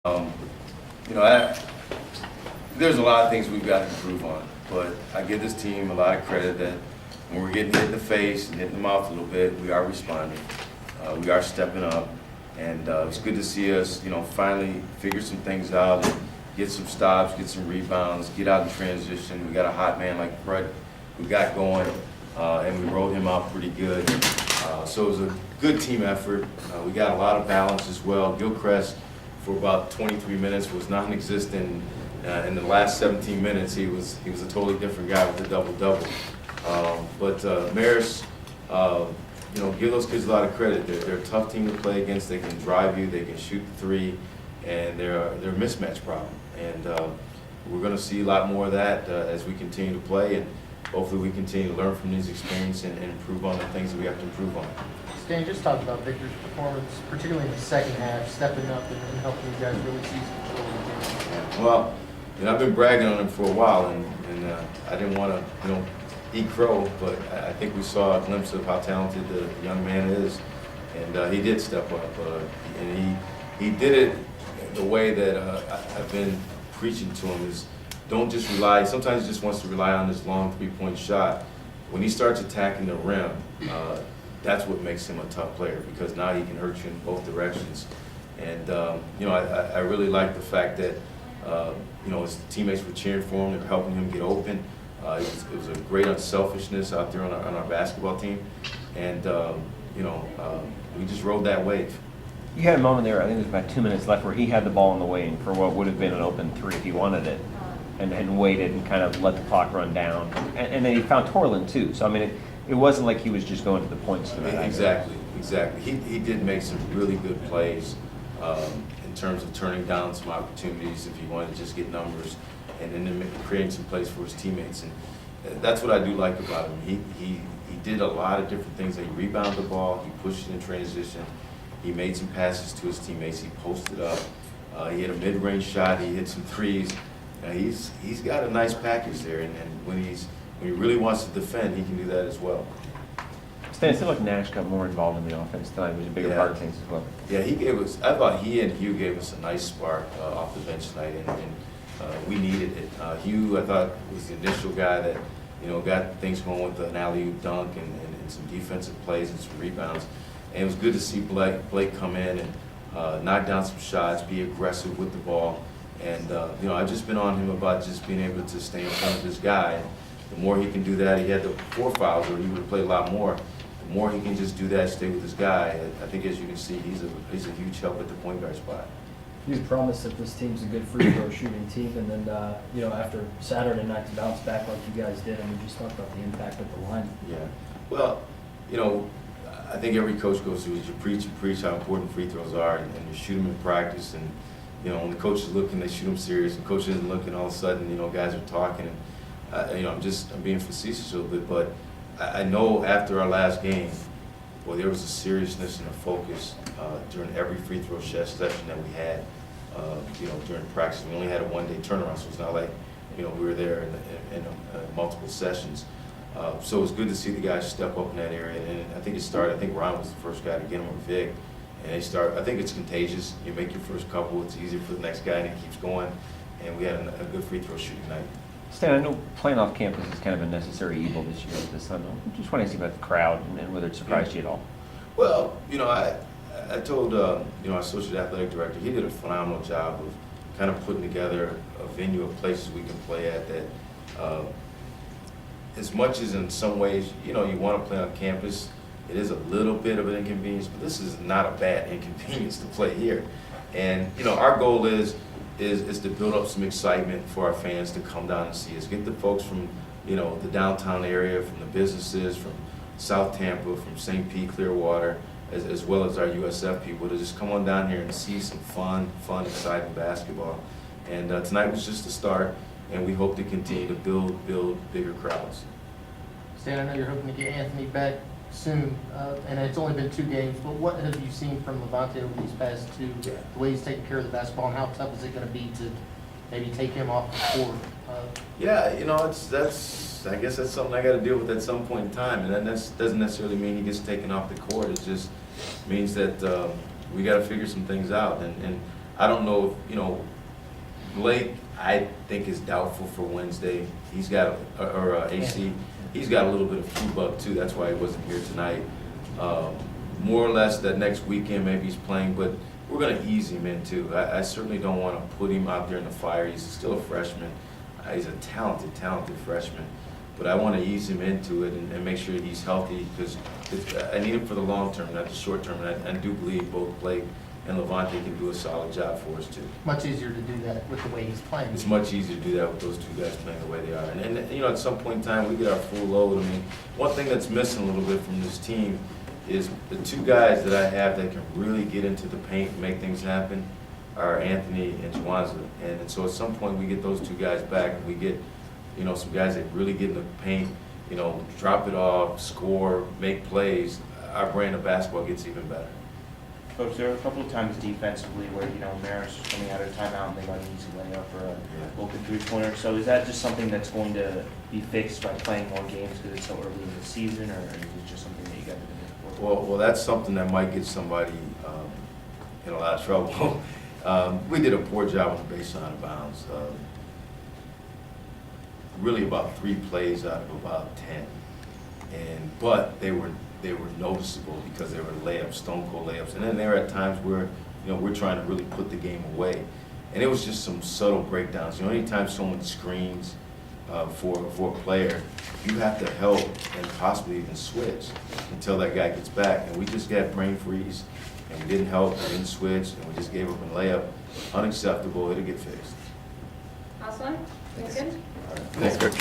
Um, there's a lot of things we've got to improve on, but I give this team a lot of credit that when we're getting hit in the face and hit in the mouth a little bit, we are responding. We are stepping up, and it's good to see us, finally figure some things out and get some stops, get some rebounds, get out in transition. We got a hot man like Brett we got going, and we rolled him out pretty good. So it was a good team effort. We got a lot of balance as well. Gilchrist, for about 23 minutes, was non-existent. In the last 17 minutes, he was a totally different guy with a double-double. But Marist, give those kids a lot of credit. They're a tough team to play against. They can drive you, they can shoot the three, and they're a mismatch problem. And we're going to see a lot more of that as we continue to play, and hopefully we continue to learn from these experiences and improve on the things that we have to improve on. Stan, just talk about Victor's performance, particularly in the second half, stepping up and helping you guys really seize control of the game. Well, I've been bragging on him for a while, and I didn't want to, eat crow, but I think we saw a glimpse of how talented the young man is, and he did step up, and he did it the way that I've been preaching to him is don't just rely. Sometimes he just wants to rely on this long three-point shot. When he starts attacking the rim, that's what makes him a tough player, because now he can hurt you in both directions. And I really like the fact that his teammates were cheering for him, they were helping him get open. It was a great unselfishness out there on our basketball team, and we just rode that wave. You had a moment there, I think it was about 2 minutes left, where he had the ball in the wing for what would have been an open three if he wanted it, and waited and kind of let the clock run down. And then he found Torland too. So I mean, it wasn't like he was just going to the points tonight. Exactly. He did make some really good plays in terms of turning down some opportunities if he wanted to just get numbers, and then creating some plays for his teammates. And that's what I do like about him. He did a lot of different things. He rebounded the ball, he pushed it in transition, he made some passes to his teammates, he posted up, he hit a mid-range shot, he hit some threes. He's got a nice package there, and when he really wants to defend, he can do that as well. Stan, it seemed like Nash got more involved in the offense tonight. He was a bigger part of things as well. Yeah, I thought he and Hugh gave us a nice spark off the bench tonight, and we needed it. Hugh, I thought, was the initial guy that got things going with an alley-oop dunk and some defensive plays and some rebounds. And it was good to see Blake come in and knock down some shots, be aggressive with the ball. And I've just been on him about just being able to stay in front of this guy. The more he can do that, he had the 4 fouls, or he would have played a lot more. The more he can just do that, stay with this guy, I think, as you can see, he's a huge help at the point guard spot. You promised that this team's a good free throw shooting team, and then after Saturday night to bounce back like you guys did, just talk about the impact of the line. Yeah, well, I think every coach goes through is you preach how important free throws are, and you shoot them in practice, and when the coach is looking, they shoot them serious, and coach isn't looking, all of a sudden guys are talking, and I'm being facetious a little bit, but I know after our last game, well, there was a seriousness and a focus during every free throw session that we had. During practice, we only had a one-day turnaround, so it's not like we were there in multiple sessions. So it was good to see the guys step up in that area, and I think it started. I think Ron was the first guy to get him with Vic, and they start. I think it's contagious. You make your first couple, it's easier for the next guy, and it keeps going. And we had a good free throw shooting night. Stan, I know playing off campus is kind of a necessary evil this year with the Sun. I just want to see about the crowd and whether it surprised you at all. Well, I told our associate athletic director, he did a phenomenal job of kind of putting together a venue of places we can play at that, as much as in some ways, you want to play on campus, it is a little bit of an inconvenience, but this is not a bad inconvenience to play here. And, our goal is to build up some excitement for our fans to come down and see us, get the folks from, the downtown area, from the businesses, from South Tampa, from St. Pete, Clearwater, as well as our USF people, to just come on down here and see some fun, exciting basketball. And tonight was just the start, and we hope to continue to build bigger crowds. Stan, I know you're hoping to get Anthony back soon, and it's only been 2 games, but what have you seen from Levante over these past 2? Yeah. The way he's taking care of the basketball, and how tough is it going to be to maybe take him off the court? Yeah, I guess that's something I got to deal with at some point in time, and that doesn't necessarily mean he gets taken off the court. It just means that we got to figure some things out. And I don't know if, Blake, I think is doubtful for Wednesday. He's got, or AC, he's got a little bit of flu bug too, that's why he wasn't here tonight. More or less that next weekend maybe he's playing, but we're gonna ease him in too. I certainly don't wanna put him out there in the fire. He's still a freshman. He's a talented freshman. But I wanna ease him into it and make sure he's healthy, because I need him for the long term, not the short term. And I do believe both Blake and Levante can do a solid job for us too. Much easier to do that with the way he's playing. It's much easier to do that with those two guys playing the way they are. And at some point in time, we get our full load. I mean, one thing that's missing a little bit from this team is the two guys that I have that can really get into the paint and make things happen are Anthony and Juwanza. And so at some point, we get those two guys back, and we get, some guys that really get in the paint, drop it off, score, make plays. Our brand of basketball gets even better. Coach, there were a couple of times defensively where, Marist was coming out of timeout and they got an easy layup or a open three-pointer. So is that just something that's going to be fixed by playing more games because it's so early in the season, or is it just something that you guys are going to work with? Well, that's something that might get somebody in a lot of trouble. We did a poor job on the baseline out of bounds. Really about 3 plays out of about 10. But they were noticeable because they were layups, stone cold layups. And then there are times where, we're trying to really put the game away. And it was just some subtle breakdowns. Anytime someone screens for a player, you have to help and possibly even switch until that guy gets back. And we just got brain freeze, and we didn't help, we didn't switch, and we just gave up a layup. Unacceptable, it'll get fixed. Last one? Good? Thanks, Coach.